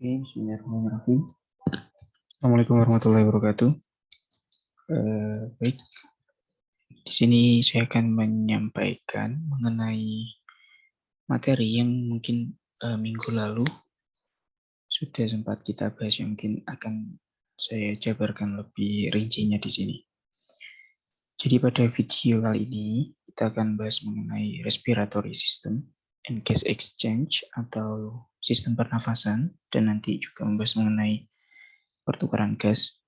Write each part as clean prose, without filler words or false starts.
Oke, bismillahirrahmanirrahim. Assalamualaikum warahmatullahi wabarakatuh. Baik, di sini saya akan menyampaikan mengenai materi yang mungkin minggu lalu sudah sempat kita bahas, yang mungkin akan saya jabarkan lebih rincinya di sini. Jadi pada video kali ini kita akan bahas mengenai respiratory system and gas exchange atau sistem pernafasan, dan nanti juga membahas mengenai pertukaran gas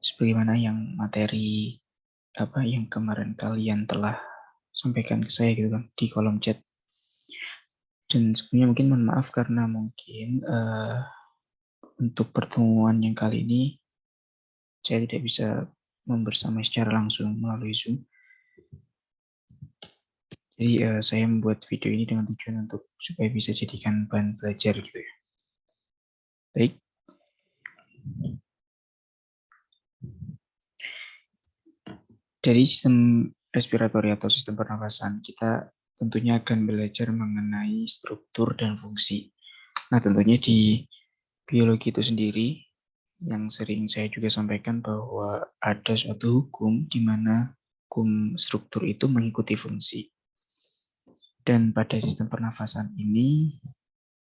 sebagaimana yang materi yang kemarin kalian telah sampaikan ke saya gitu kan di kolom chat. Dan sebelumnya mungkin mohon maaf karena mungkin untuk pertemuan yang kali ini saya tidak bisa membersamai secara langsung melalui Zoom. Jadi saya membuat video ini dengan tujuan untuk supaya bisa jadikan bahan belajar gitu ya. Baik. Dari sistem respiratori atau sistem pernafasan, kita tentunya akan belajar mengenai struktur dan fungsi. Nah, tentunya di biologi itu sendiri, yang sering saya juga sampaikan bahwa ada suatu hukum di mana hukum struktur itu mengikuti fungsi. Dan pada sistem pernafasan ini,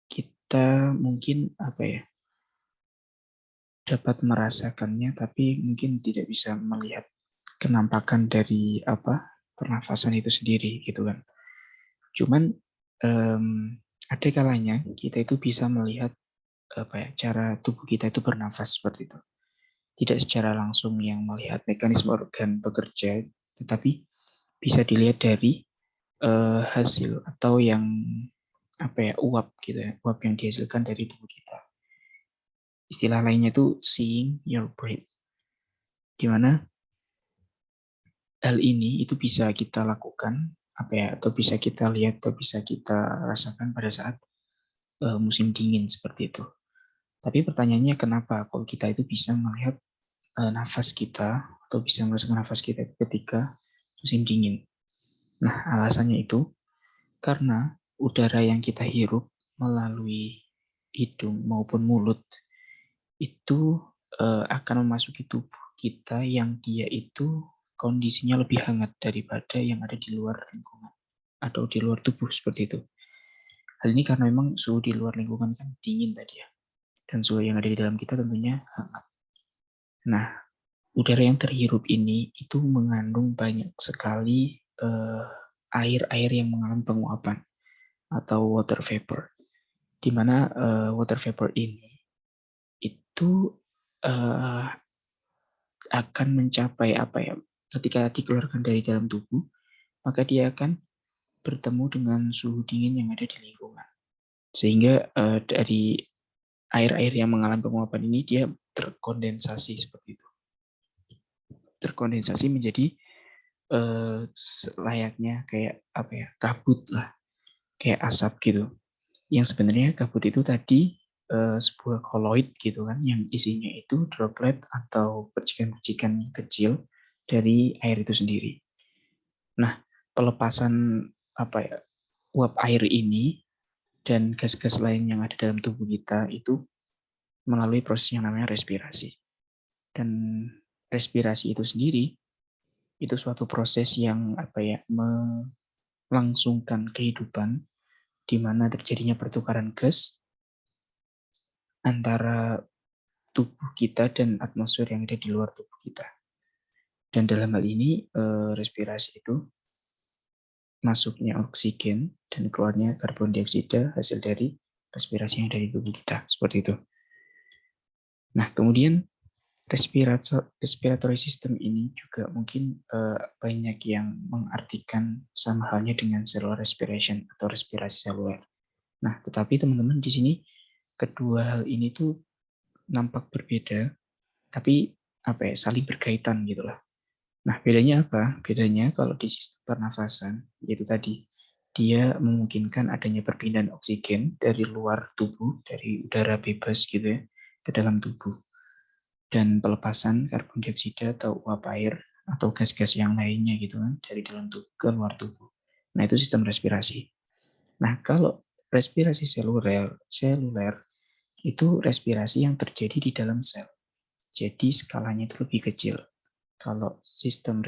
kita mungkin dapat merasakannya, tapi mungkin tidak bisa melihat kenampakan dari pernafasan itu sendiri gitu kan. Cuman ada kalanya kita itu bisa melihat cara tubuh kita itu bernafas seperti itu. Tidak secara langsung yang melihat mekanisme organ bekerja, tetapi bisa dilihat dari hasil atau yang uap gitu ya, uap yang dihasilkan dari tubuh kita. Istilah lainnya itu seeing your breath, di mana hal ini itu bisa kita lakukan atau bisa kita lihat atau bisa kita rasakan pada saat musim dingin seperti itu. Tapi pertanyaannya kenapa kalau kita itu bisa melihat nafas kita atau bisa merasakan nafas kita ketika musim dingin? Nah, alasannya itu karena udara yang kita hirup melalui hidung maupun mulut itu akan memasuki tubuh kita yang dia itu kondisinya lebih hangat daripada yang ada di luar lingkungan atau di luar tubuh seperti itu. Hal ini karena memang suhu di luar lingkungan kan dingin tadi ya, dan suhu yang ada di dalam kita tentunya hangat. Nah, udara yang terhirup ini itu mengandung banyak sekali air-air yang mengalami penguapan atau water vapor, di mana water vapor ini itu akan mencapai ketika dikeluarkan dari dalam tubuh, maka dia akan bertemu dengan suhu dingin yang ada di lingkungan, sehingga dari air-air yang mengalami penguapan ini dia terkondensasi seperti itu, terkondensasi menjadi layaknya kayak kabut lah, kayak asap gitu. Yang sebenarnya kabut itu tadi sebuah koloid gitu kan, yang isinya itu droplet atau percikan-percikan kecil dari air itu sendiri. Nah, pelepasan uap air ini dan gas-gas lain yang ada dalam tubuh kita itu melalui proses yang namanya respirasi. Dan respirasi itu sendiri itu suatu proses yang melangsungkan kehidupan, di mana terjadinya pertukaran gas antara tubuh kita dan atmosfer yang ada di luar tubuh kita. Dan dalam hal ini respirasi itu masuknya oksigen dan keluarnya karbon dioksida hasil dari respirasi yang dari tubuh kita, seperti itu. Nah, kemudian respiratory system ini juga mungkin banyak yang mengartikan sama halnya dengan cellular respiration atau respirasi seluler. Nah, tetapi teman-teman di sini kedua hal ini tuh nampak berbeda, tapi saling berkaitan gitu lah. Nah, bedanya apa? Bedanya kalau di sistem pernafasan, yaitu tadi, dia memungkinkan adanya perpindahan oksigen dari luar tubuh, dari udara bebas gitu ya, ke dalam tubuh. Dan pelepasan karbon dioksida atau uap air, atau gas-gas yang lainnya gitu kan, dari dalam tubuh ke luar tubuh. Nah, itu sistem respirasi. Nah, kalau respirasi seluler itu respirasi yang terjadi di dalam sel. Jadi skalanya itu lebih kecil. Kalau sistem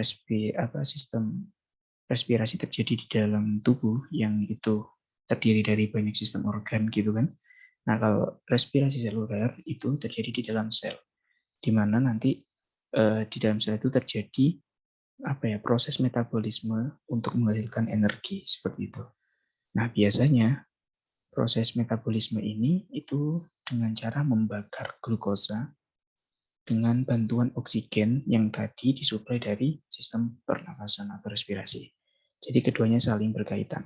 respirasi terjadi di dalam tubuh yang itu terdiri dari banyak sistem organ gitu kan. Nah, kalau respirasi seluler itu terjadi di dalam sel, di mana nanti di dalam sel itu terjadi proses metabolisme untuk menghasilkan energi seperti itu. Nah, biasanya proses metabolisme ini itu dengan cara membakar glukosa dengan bantuan oksigen yang tadi disuplai dari sistem pernafasan atau respirasi. Jadi keduanya saling berkaitan.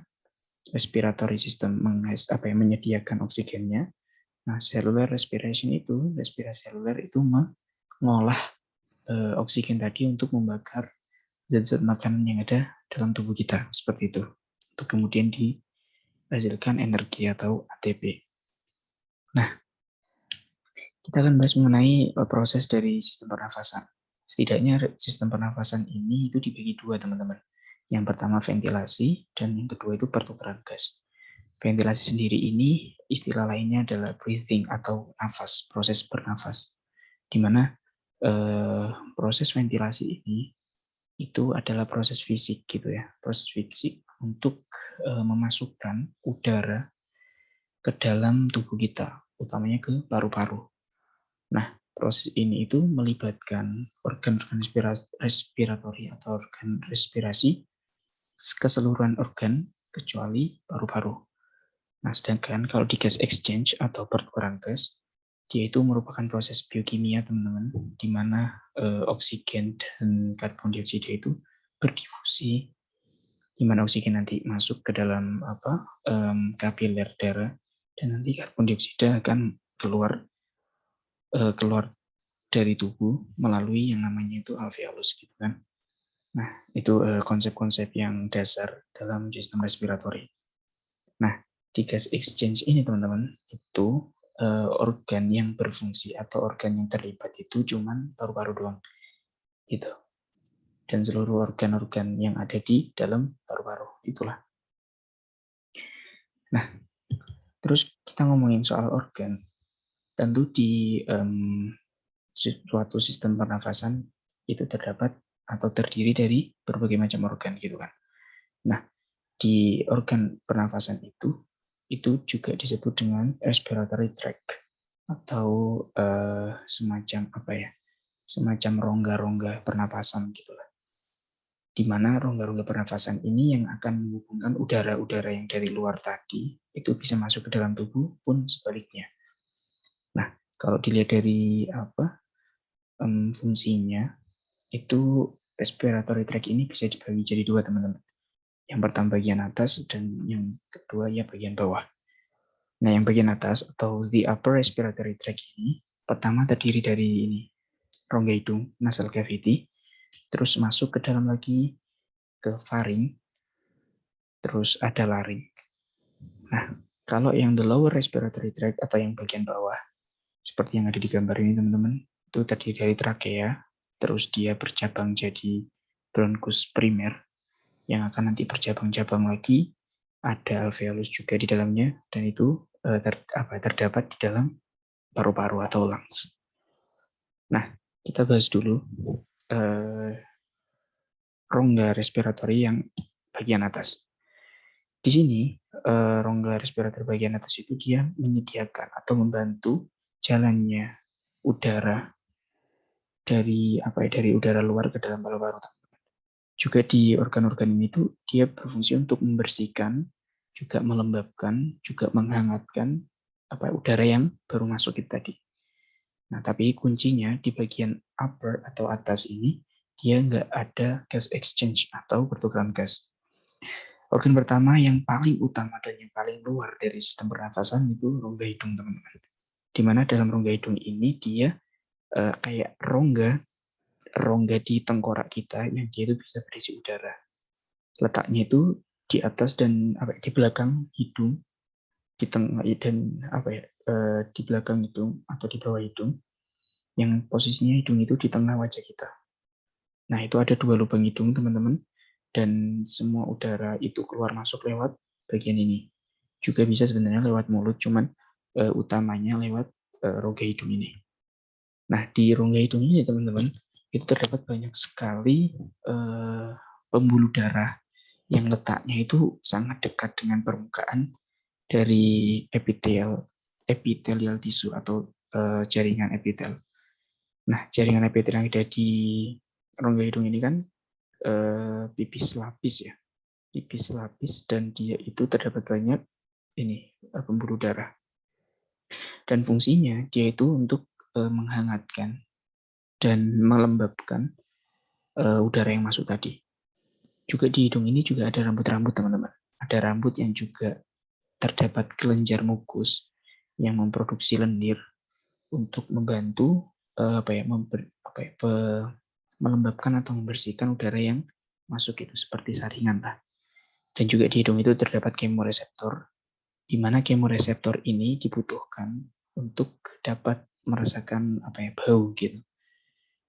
Respiratory system menyediakan oksigennya. Nah, cellular respiration itu, respirasi seluler itu mengolah oksigen tadi untuk membakar zat-zat makanan yang ada dalam tubuh kita, seperti itu. Untuk kemudian dihasilkan energi atau ATP. Nah, kita akan bahas mengenai proses dari sistem pernafasan. Setidaknya sistem pernafasan ini itu dibagi dua, teman-teman. Yang pertama ventilasi, dan yang kedua itu pertukaran gas. Ventilasi sendiri ini istilah lainnya adalah breathing atau nafas, proses bernafas. Di mana proses ventilasi ini itu adalah proses fisik gitu ya, proses fisik untuk memasukkan udara ke dalam tubuh kita, utamanya ke paru-paru. Nah, proses ini itu melibatkan organ-organ respiratori atau organ respirasi, keseluruhan organ kecuali paru-paru. Nah, sedangkan kalau di gas exchange atau pertukaran gas, dia itu merupakan proses biokimia, teman-teman, di mana oksigen dan karbon dioksida itu berdifusi, di mana oksigen nanti masuk ke dalam kapiler darah, dan nanti karbon dioksida akan keluar dari tubuh melalui yang namanya itu alveolus gitu kan. Nah, itu konsep-konsep yang dasar dalam sistem respiratori. Nah, di gas exchange ini teman-teman, itu organ yang berfungsi atau organ yang terlibat itu cuman paru-paru doang. Gitu. Dan seluruh organ-organ yang ada di dalam paru-paru, itulah. Nah, terus kita ngomongin soal organ. Tentu di suatu sistem pernafasan itu terdapat atau terdiri dari berbagai macam organ gitu kan. Nah, di organ pernafasan itu juga disebut dengan respiratory tract atau semacam rongga-rongga pernafasan gitulah. Di mana rongga-rongga pernafasan ini yang akan menghubungkan udara-udara yang dari luar tadi itu bisa masuk ke dalam tubuh pun sebaliknya. Nah, kalau dilihat dari fungsinya, itu respiratory tract ini bisa dibagi jadi dua, teman-teman. Yang pertama bagian atas dan yang kedua ya bagian bawah. Nah, yang bagian atas atau the upper respiratory tract ini pertama terdiri dari ini, rongga hidung, nasal cavity, terus masuk ke dalam lagi ke faring, terus ada laring. Nah, kalau yang the lower respiratory tract atau yang bagian bawah, seperti yang ada di gambar ini teman-teman, itu terdiri dari trakea, terus dia bercabang jadi bronchus primer, yang akan nanti bercabang-cabang lagi, ada alveolus juga di dalamnya, dan itu terdapat di dalam paru-paru atau lungs. Nah, kita bahas dulu rongga respiratori yang bagian atas. Di sini, rongga respiratori bagian atas itu dia menyediakan atau membantu jalannya udara dari udara luar ke dalam paru-paru. Juga di organ-organ ini tuh dia berfungsi untuk membersihkan, juga melembabkan, juga menghangatkan udara yang baru masuk itu tadi. Nah, tapi kuncinya di bagian upper atau atas ini dia nggak ada gas exchange atau pertukaran gas. Organ pertama yang paling utama dan yang paling luar dari sistem pernafasan itu rongga hidung, teman-teman. Di mana dalam rongga hidung ini dia kayak rongga di tengkorak kita yang dia itu bisa berisi udara. Letaknya itu di atas dan di belakang hidung, di tengah dan di belakang hidung atau di bawah hidung, yang posisinya hidung itu di tengah wajah kita. Nah, itu ada dua lubang hidung, teman-teman, dan semua udara itu keluar masuk lewat bagian ini. Juga bisa sebenarnya lewat mulut, cuman utamanya lewat rongga hidung ini. Nah, di rongga hidung ini teman-teman, itu terdapat banyak sekali pembuluh darah yang letaknya itu sangat dekat dengan permukaan dari epithelial tisu atau jaringan epitel. Nah, jaringan epitel yang ada di rongga hidung ini kan pipis lapis ya, pipis lapis, dan dia itu terdapat banyak ini pembuluh darah. Dan fungsinya dia itu untuk menghangatkan dan melembabkan udara yang masuk tadi. Juga di hidung ini juga ada rambut-rambut teman-teman. Ada rambut yang juga terdapat kelenjar mukus yang memproduksi lendir untuk membantu melembabkan atau membersihkan udara yang masuk itu seperti saringan lah. Dan juga di hidung itu terdapat kemoreseptor, di mana kemoreseptor ini dibutuhkan untuk dapat merasakan bau gitu.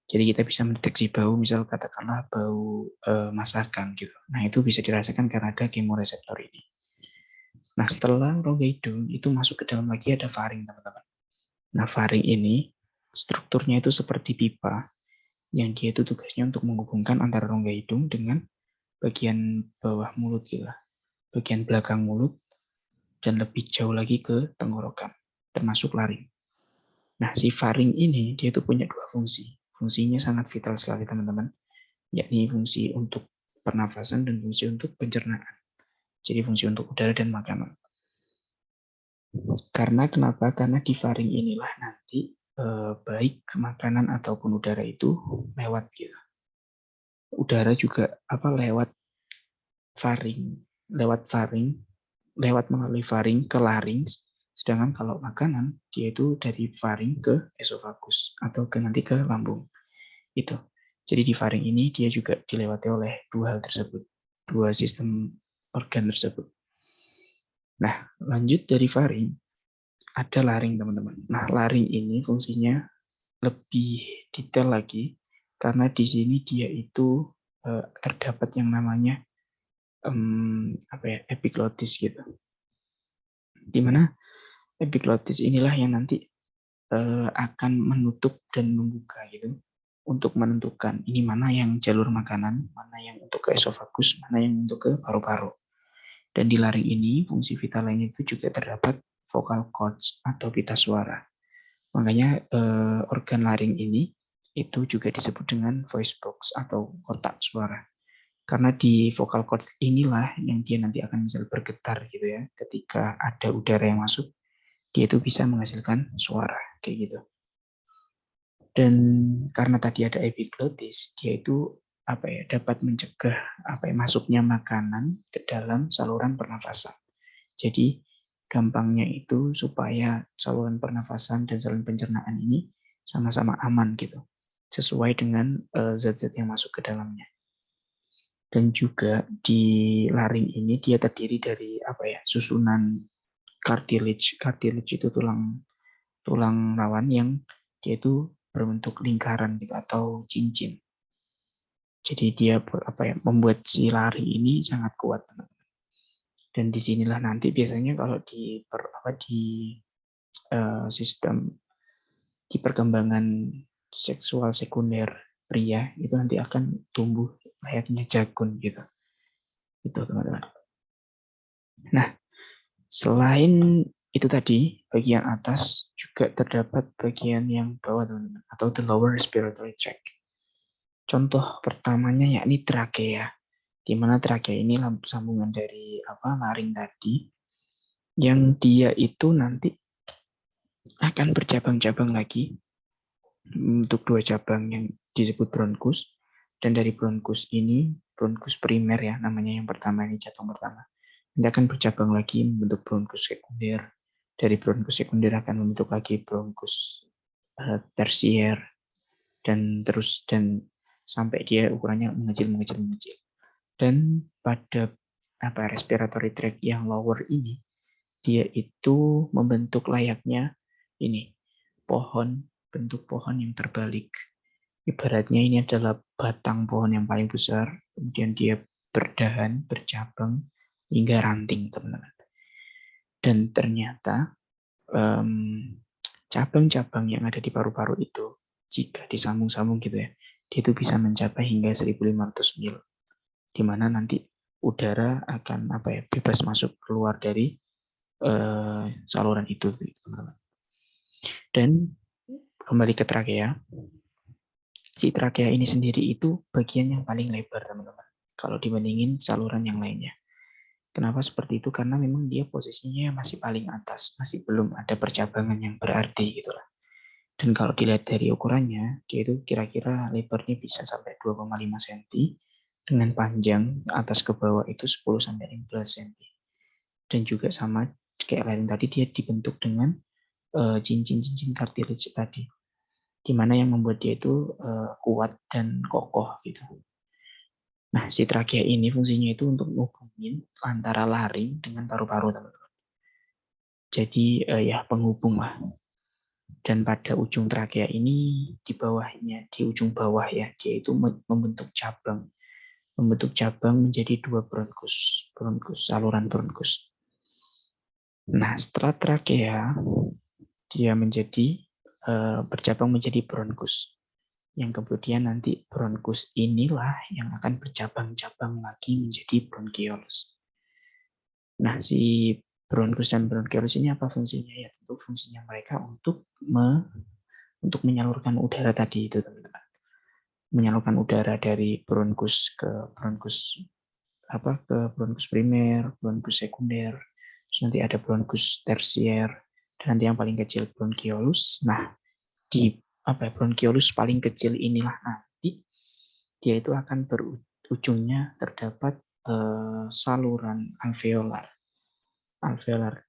Jadi kita bisa mendeteksi bau, misal katakanlah bau masakan gitu. Nah itu bisa dirasakan karena ada kemoreseptor ini. Nah setelah rongga hidung itu masuk ke dalam lagi ada faring teman-teman. Nah faring ini strukturnya itu seperti pipa yang dia itu tugasnya untuk menghubungkan antara rongga hidung dengan bagian bawah mulut gitu, bagian belakang mulut dan lebih jauh lagi ke tenggorokan, termasuk laring. Nah si faring ini dia itu punya dua fungsi. Fungsinya sangat vital sekali teman-teman, yakni fungsi untuk pernafasan dan fungsi untuk pencernaan. Jadi fungsi untuk udara dan makanan. Karena kenapa? Karena di faring inilah nanti baik makanan ataupun udara itu lewat gitu. Udara juga lewat faring, lewat melalui faring ke laring. Sedangkan kalau makanan dia itu dari faring ke esofagus atau nanti ke lambung. Itu. Jadi di faring ini dia juga dilewati oleh dua hal tersebut, dua sistem organ tersebut. Nah, lanjut dari faring, ada laring teman-teman. Nah, laring ini fungsinya lebih detail lagi, karena di sini dia itu terdapat yang namanya epiglotis gitu. Dimana epiglotis inilah yang nanti akan menutup dan membuka gitu, untuk menentukan ini mana yang jalur makanan, mana yang untuk ke esofagus, mana yang untuk ke paru-paru. Dan di laring ini fungsi vital lainnya itu juga terdapat vocal cords atau pita suara. Makanya organ laring ini itu juga disebut dengan voice box atau kotak suara. Karena di vocal cords inilah yang dia nanti akan misal bergetar gitu ya, ketika ada udara yang masuk, dia itu bisa menghasilkan suara kayak gitu. Dan karena tadi ada epiglotis, dia itu dapat mencegah masuknya makanan ke dalam saluran pernafasan. Jadi gampangnya itu supaya saluran pernafasan dan saluran pencernaan ini sama-sama aman gitu, sesuai dengan zat-zat yang masuk ke dalamnya. Dan juga di laring ini dia terdiri dari susunan cartilage. Cartilage itu tulang rawan yang dia itu berbentuk lingkaran gitu atau cincin. Jadi dia membuat si lari ini sangat kuat. Dan disinilah nanti biasanya kalau di sistem di perkembangan seksual sekunder pria itu nanti akan tumbuh layaknya jagung gitu. Itu teman-teman. Nah, selain itu tadi, bagian atas juga terdapat bagian yang bawah teman-teman, atau the lower respiratory tract. Contoh pertamanya yakni trakea, di mana trakea ini sambungan dari laring tadi, yang dia itu nanti akan bercabang-cabang lagi untuk dua cabang yang disebut bronkus, dan dari bronkus ini, bronkus primer ya namanya yang pertama, ini cabang pertama, ini akan bercabang lagi membentuk bronkus sekunder. Dari bronkus sekunder akan membentuk lagi bronkus tersier, dan terus dan sampai dia ukurannya mengecil. Dan pada respiratory tract yang lower ini, dia itu membentuk layaknya ini bentuk pohon yang terbalik. Ibaratnya ini adalah batang pohon yang paling besar, kemudian dia berdahan, bercabang hingga ranting, teman-teman. Dan ternyata cabang-cabang yang ada di paru-paru itu, jika disambung-sambung gitu ya, dia itu bisa mencapai hingga 1.500 mil, di mana nanti udara akan bebas masuk keluar dari saluran itu, teman-teman. Dan kembali ke trakea, si trakea ini sendiri itu bagian yang paling lebar, teman-teman, kalau dibandingin saluran yang lainnya. Kenapa seperti itu? Karena memang dia posisinya masih paling atas, masih belum ada percabangan yang berarti gitu lah. Dan kalau dilihat dari ukurannya, dia itu kira-kira lebarnya bisa sampai 2,5 cm, dengan panjang atas ke bawah itu 10-15 cm. Dan juga sama kayak lain tadi, dia dibentuk dengan cincin-cincin cartilage tadi, dimana yang membuat dia itu kuat dan kokoh gitu. Nah, si trakea ini fungsinya itu untuk menghubungin antara laring dengan paru-paru, teman-teman. Jadi ya penghubung lah. Dan pada ujung trakea ini, di bawahnya, di ujung bawah ya, dia itu membentuk cabang. Membentuk cabang menjadi 2 bronkus, saluran bronkus. Nah, setelah trakea, dia menjadi bercabang menjadi bronkus. Yang kemudian nanti bronkus inilah yang akan bercabang-cabang lagi menjadi bronkiolus. Nah, si bronkus dan bronkiolus ini apa fungsinya? Ya, tentu fungsinya mereka untuk menyalurkan udara tadi itu, teman-teman. Menyalurkan udara dari bronkus ke bronkus ke bronkus primer, bronkus sekunder, terus nanti ada bronkus tersier, dan nanti yang paling kecil bronkiolus. Nah, di bronkiolus paling kecil inilah nanti dia itu akan berujungnya terdapat saluran alveolar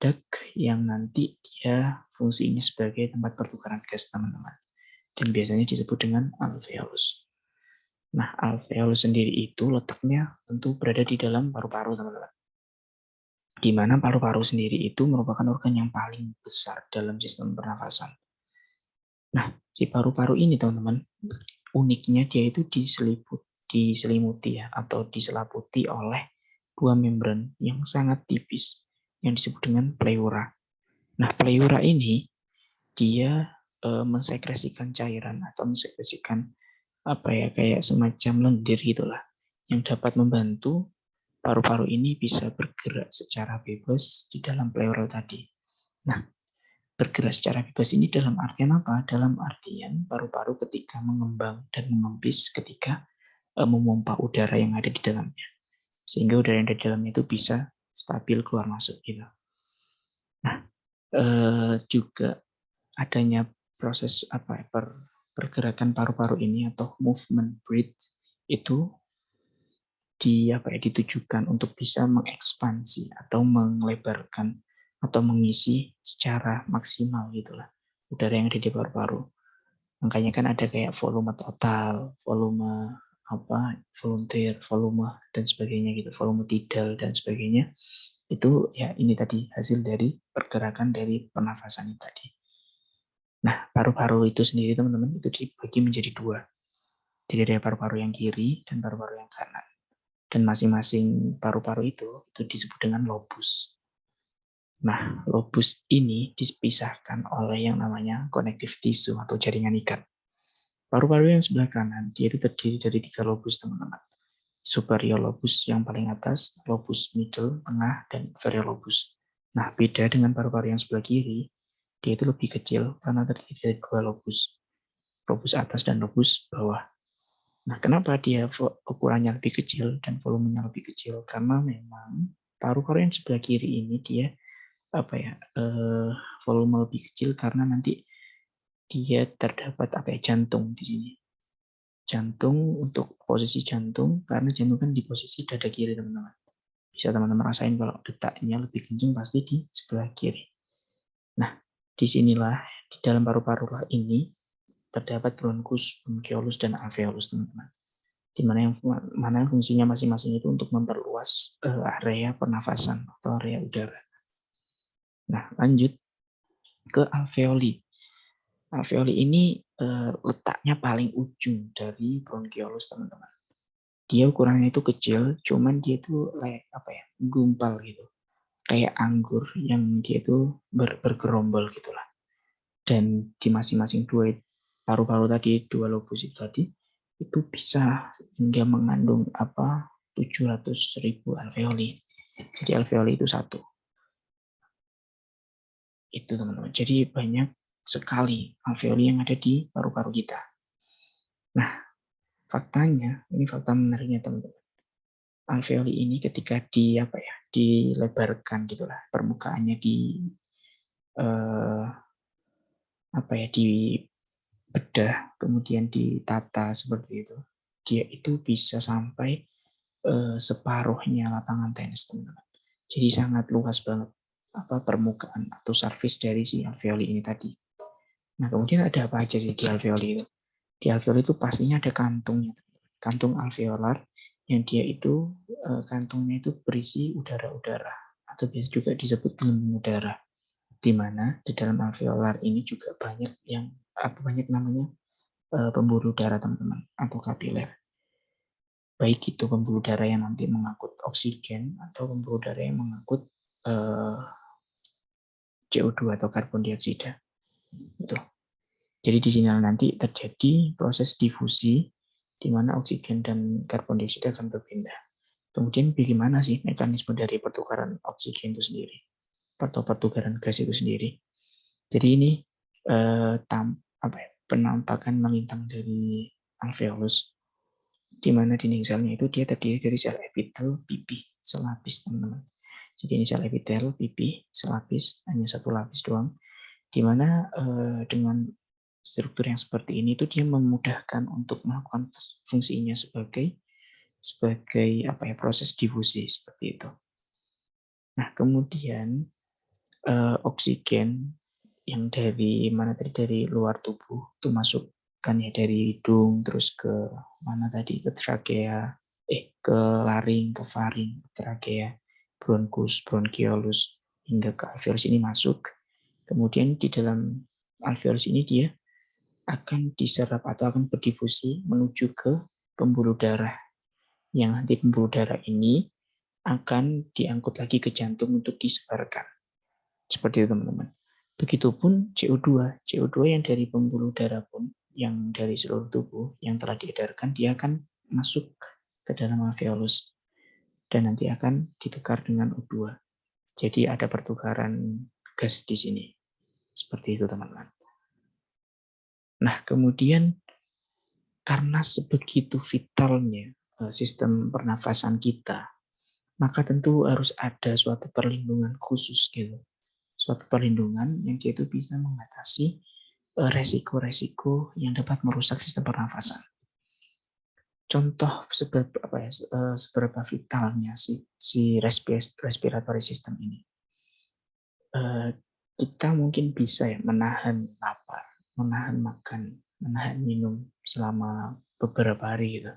duct yang nanti dia fungsinya sebagai tempat pertukaran gas, teman-teman, dan biasanya disebut dengan alveolus. Nah, alveolus sendiri itu letaknya tentu berada di dalam paru-paru, teman-teman, di mana paru-paru sendiri itu merupakan organ yang paling besar dalam sistem pernafasan. Nah, si paru-paru ini, teman-teman, uniknya dia itu diselimuti ya, atau diselaputi oleh buah membran yang sangat tipis yang disebut dengan pleura. Nah, pleura ini dia mensekresikan cairan atau mensekresikan kayak semacam lendir gitulah, yang dapat membantu paru-paru ini bisa bergerak secara bebas di dalam pleural tadi. Nah, bergerak secara bebas ini dalam artian apa? Dalam artian paru-paru ketika mengembang dan mengempis ketika memompa udara yang ada di dalamnya, sehingga udara yang ada di dalamnya itu bisa stabil keluar masuk gitu. Nah, juga adanya proses pergerakan paru-paru ini atau movement breath itu ditujukan untuk bisa mengekspansi atau melebarkan atau mengisi secara maksimal gitulah udara yang ada di paru-paru. Makanya kan ada kayak volume total, volume volunteer, volume dan sebagainya gitu, volume tidal dan sebagainya. Itu ya ini tadi hasil dari pergerakan dari pernafasan ini tadi. Nah, paru-paru itu sendiri, teman-teman, itu dibagi menjadi 2. Jadi ada paru-paru yang kiri dan paru-paru yang kanan. Dan masing-masing paru-paru itu disebut dengan lobus. Nah, lobus ini dipisahkan oleh yang namanya connective tissue atau jaringan ikat. Paru-paru yang sebelah kanan, dia itu terdiri dari 3 lobus, teman-teman. Superior lobus yang paling atas, lobus middle, tengah, dan inferior lobus. Nah, beda dengan paru-paru yang sebelah kiri, dia itu lebih kecil karena terdiri dari 2 lobus. Lobus atas dan lobus bawah. Nah, kenapa dia ukurannya lebih kecil dan volumenya lebih kecil? Karena memang paru-paru yang sebelah kiri ini dia volume lebih kecil karena nanti dia terdapat jantung di sini. Jantung, untuk posisi jantung, karena jantung kan di posisi dada kiri, teman-teman. Bisa teman-teman rasain kalau detaknya lebih kencang pasti di sebelah kiri. Nah, disinilah di dalam paru-paru ini terdapat bronkus, bronkiolus, dan alveolus, teman-teman. Di mana yang fungsinya masing-masing itu untuk memperluas area pernafasan atau area udara. Nah, lanjut ke alveoli. Alveoli ini letaknya paling ujung dari bronkiolus, teman-teman. Dia ukurannya itu kecil, cuman dia itu gumpal gitu. Kayak anggur yang dia itu bergerombol gitulah. Dan di masing-masing dua paru-paru tadi, dua lobus itu tadi, itu bisa hingga mengandung 700.000 alveoli. Jadi alveoli itu satu. Itu teman-teman. Jadi banyak sekali alveoli yang ada di paru-paru kita. Nah, faktanya, ini fakta menariknya teman-teman. Alveoli ini ketika dilebarkan gitulah, permukaannya eh, dibedah, kemudian ditata seperti itu. Dia itu bisa sampai separuhnya lapangan tenis, teman-teman. Jadi sangat luas banget permukaan atau surface dari si alveoli ini tadi. Nah, kemudian ada apa aja sih di alveoli itu? Di alveoli itu pastinya ada kantungnya, kantung alveolar yang dia itu kantungnya itu berisi udara-udara atau biasa juga disebut gelembung udara, di mana di dalam alveolar ini juga banyak namanya pembuluh darah teman-teman atau kapiler. Baik itu pembuluh darah yang nanti mengangkut oksigen atau pembuluh darah yang mengangkut CO2 atau karbon dioksida. Itu. Jadi di sini nanti terjadi proses difusi di mana oksigen dan karbon dioksida akan berpindah. Kemudian bagaimana sih mekanisme dari pertukaran oksigen itu sendiri atau pertukaran gas itu sendiri? Jadi ini penampakan melintang dari alveolus, di mana dinding selnya itu dia terdiri dari sel epitel pipih selapis, teman-teman. Jadi ini sel epitel pipih selapis, hanya satu lapis doang, di mana dengan struktur yang seperti ini itu dia memudahkan untuk melakukan fungsinya sebagai proses difusi seperti itu. Nah, kemudian oksigen yang dari luar tubuh itu masuk kan ya, dari hidung terus ke mana tadi, ke trachea, ke laring, ke faring, trachea, bronkus, bronchiolus hingga ke alveolus ini masuk. Kemudian di dalam alveolus ini dia akan diserap atau akan berdifusi menuju ke pembuluh darah, yang nanti pembuluh darah ini akan diangkut lagi ke jantung untuk disebarkan. Seperti itu teman-teman. Begitupun CO2. CO2 yang dari pembuluh darah pun, yang dari seluruh tubuh yang telah diedarkan, dia akan masuk ke dalam alveolus dan nanti akan ditukar dengan O2. Jadi ada pertukaran gas di sini. Seperti itu teman-teman. Nah, kemudian karena sebegitu vitalnya sistem pernafasan kita, maka tentu harus ada suatu perlindungan khusus gitu. Suatu perlindungan yang dia itu bisa mengatasi resiko-resiko yang dapat merusak sistem pernafasan. Contoh seberapa vitalnya si respiratory system ini. Kita mungkin bisa ya menahan lapar, menahan makan, menahan minum selama beberapa hari gitu.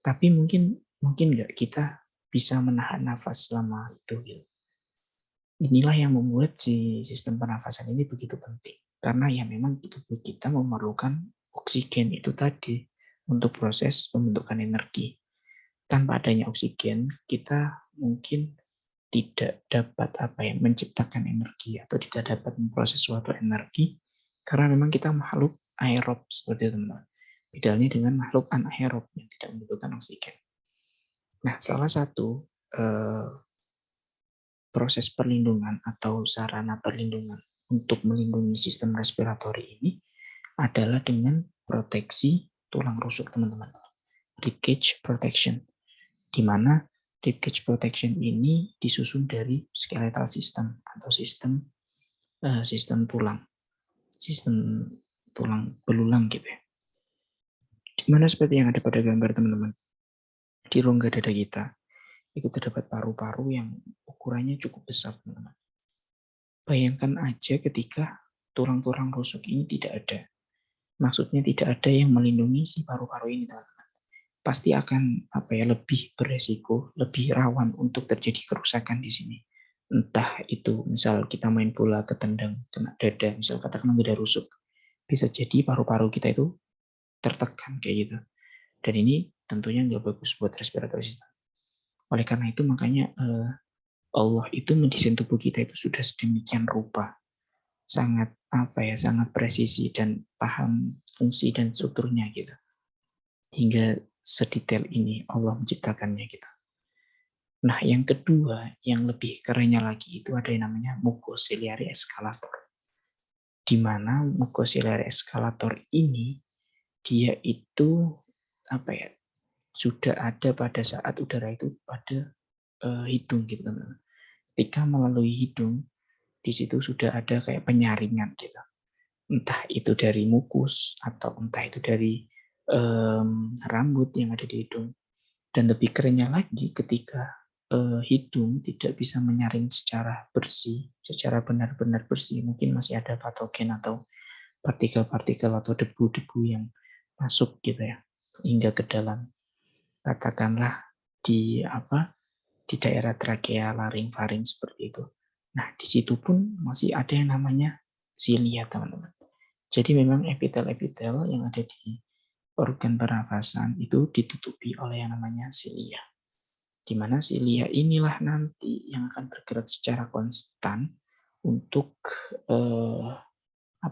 Tapi mungkin nggak kita bisa menahan nafas selama itu gitu. Inilah yang membuat si sistem pernafasan ini begitu penting. Karena ya memang tubuh kita memerlukan oksigen itu tadi untuk proses pembentukan energi. Tanpa adanya oksigen, kita mungkin tidak dapat menciptakan energi atau tidak dapat memproses suatu energi karena memang kita makhluk aerob seperti itu, teman-teman. Bedanya dengan makhluk anaerob yang tidak membutuhkan oksigen. Nah, salah satu proses perlindungan atau sarana perlindungan untuk melindungi sistem respiratori ini adalah dengan proteksi tulang rusuk, teman-teman. Rib cage protection, di mana rib cage protection ini disusun dari skeletal system atau sistem tulang, sistem tulang belulang gitu ya. Dimana seperti yang ada pada gambar teman-teman, di rongga dada kita itu terdapat paru-paru yang ukurannya cukup besar, teman-teman. Bayangkan aja ketika tulang-tulang rusuk ini tidak ada. Maksudnya tidak ada yang melindungi si paru-paru ini, teman-teman. Pasti akan lebih beresiko, lebih rawan untuk terjadi kerusakan di sini. Entah itu misal kita main bola ketendang kena dada, misal katakan dada rusuk, bisa jadi paru-paru kita itu tertekan kayak gitu. Dan ini tentunya nggak bagus buat respiratory system. Oleh karena itu makanya Allah itu mendesain tubuh kita itu sudah sedemikian rupa, sangat sangat presisi dan paham fungsi dan strukturnya gitu. Hingga sedetail ini Allah menciptakannya gitu. Nah, yang kedua, yang lebih kerennya lagi itu ada yang namanya mucociliary escalator. Di mana mucociliary escalator ini dia itu sudah ada pada saat udara itu pada hidung gitu teman-teman. Ketika melalui hidung, di situ sudah ada kayak penyaringan gitu. Entah itu dari mukus atau entah itu dari rambut yang ada di hidung. Dan lebih kerennya lagi ketika hidung tidak bisa menyaring secara bersih, secara benar-benar bersih, mungkin masih ada patogen atau partikel-partikel atau debu-debu yang masuk gitu ya, hingga ke dalam, katakanlah di di daerah trakea, laring, faring seperti itu. Nah, di situ pun masih ada yang namanya silia, teman-teman. Jadi memang epitel-epitel yang ada di organ pernafasan itu ditutupi oleh yang namanya silia. Di mana silia inilah nanti yang akan bergerak secara konstan untuk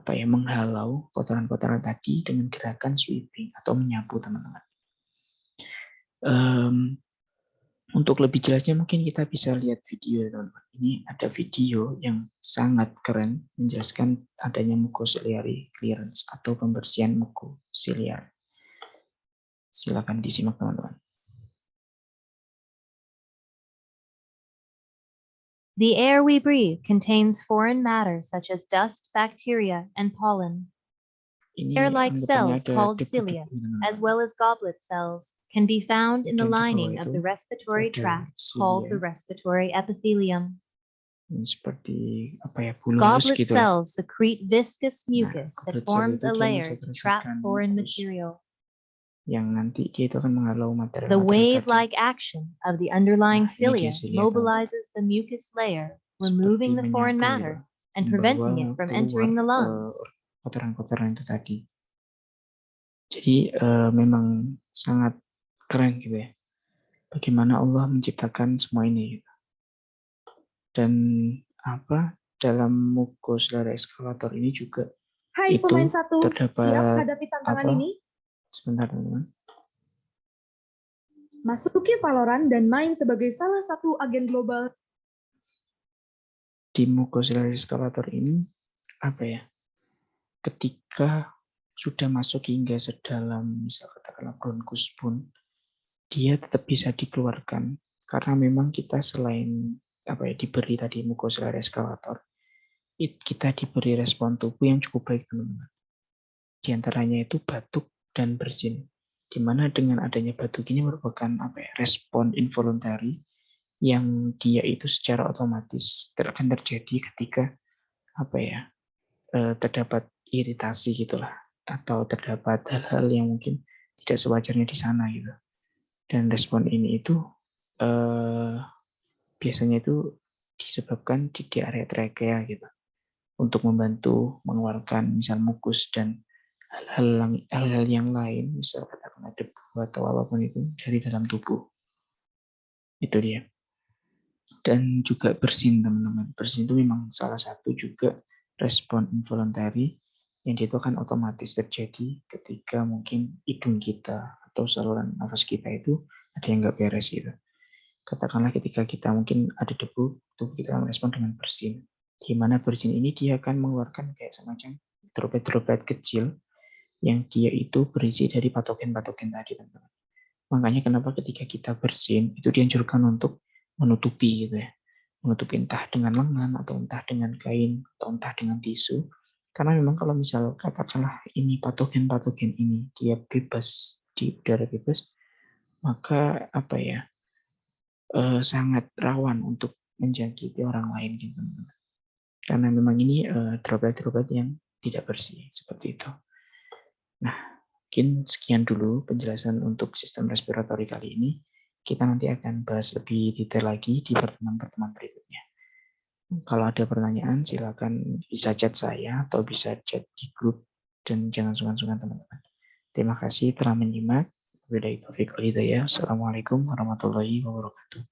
menghalau kotoran-kotoran tadi dengan gerakan sweeping atau menyapu, teman-teman. Untuk lebih jelasnya mungkin kita bisa lihat video, teman-teman. Ini ada video yang sangat keren menjelaskan adanya mucociliary clearance atau pembersihan mucociliary. Silakan disimak, teman-teman. The air we breathe contains foreign matter such as dust, bacteria, and pollen. Hair-like cells called cilia, as well as goblet cells, can be found in the lining of the respiratory tract called the respiratory epithelium. Seperti Goblet cells secrete viscous mucus that forms a layer to trap foreign material. Yang nanti dia itu akan menghalau materi. The wave-like action of the underlying cilia mobilizes the mucus layer, removing the foreign matter and preventing it from entering the lungs. Kotoran-kotoran itu tadi. Jadi memang sangat keren gitu ya. Bagaimana Allah menciptakan semua ini gitu. Dan dalam mucociliary escalator ini juga itu pemain satu, terdapat siap hadapi tantangan ini? Sebentar, teman-teman. Masuki Valorant dan main sebagai salah satu agen global. Di mucociliary escalator ini ketika sudah masuk hingga sedalam misal katakanlah bronkus pun dia tetap bisa dikeluarkan karena memang kita selain diberi tadi mucociliary escalator, kita diberi respon tubuh yang cukup baik, teman-teman. Di antaranya itu batuk dan bersin. Di mana dengan adanya batuk ini merupakan respon involuntary yang dia itu secara otomatis akan terjadi ketika terdapat iritasi gitulah, atau terdapat hal-hal yang mungkin tidak sewajarnya di sana gitu. Dan respon ini itu biasanya itu disebabkan di area trakea gitu, untuk membantu mengeluarkan misal mukus dan hal-hal yang lain, misal katakanlah debu atau apapun itu dari dalam tubuh. Itu dia. Dan juga bersin, teman-teman. Bersin itu memang salah satu juga respon involuntary yang itu akan otomatis terjadi ketika mungkin hidung kita atau saluran nafas kita itu ada yang nggak beres gitu. Katakanlah ketika kita mungkin ada debu, tubuh kita merespon dengan bersin. Di mana bersin ini dia akan mengeluarkan kayak semacam droplet-droplet kecil yang dia itu berisi dari patogen-patogen tadi, teman-teman. Makanya kenapa ketika kita bersin itu dianjurkan untuk menutupi gitu ya. Menutupi entah dengan lengan atau entah dengan kain atau entah dengan tisu. Karena memang kalau misal katakanlah ini patogen-patogen ini dia bebas di udara bebas, maka sangat rawan untuk menjangkiti orang lain gitu, teman-teman. Karena memang ini droplet-droplet yang tidak bersih seperti itu. Nah, mungkin sekian dulu penjelasan untuk sistem respiratori kali ini. Kita nanti akan bahas lebih detail lagi di pertemuan-pertemuan berikutnya. Kalau ada pertanyaan, silakan bisa chat saya atau bisa chat di grup, dan jangan sungkan-sungkan, teman-teman. Terima kasih telah menyimak. Wabillahi taufiq wal hidayah. Assalamualaikum warahmatullahi wabarakatuh.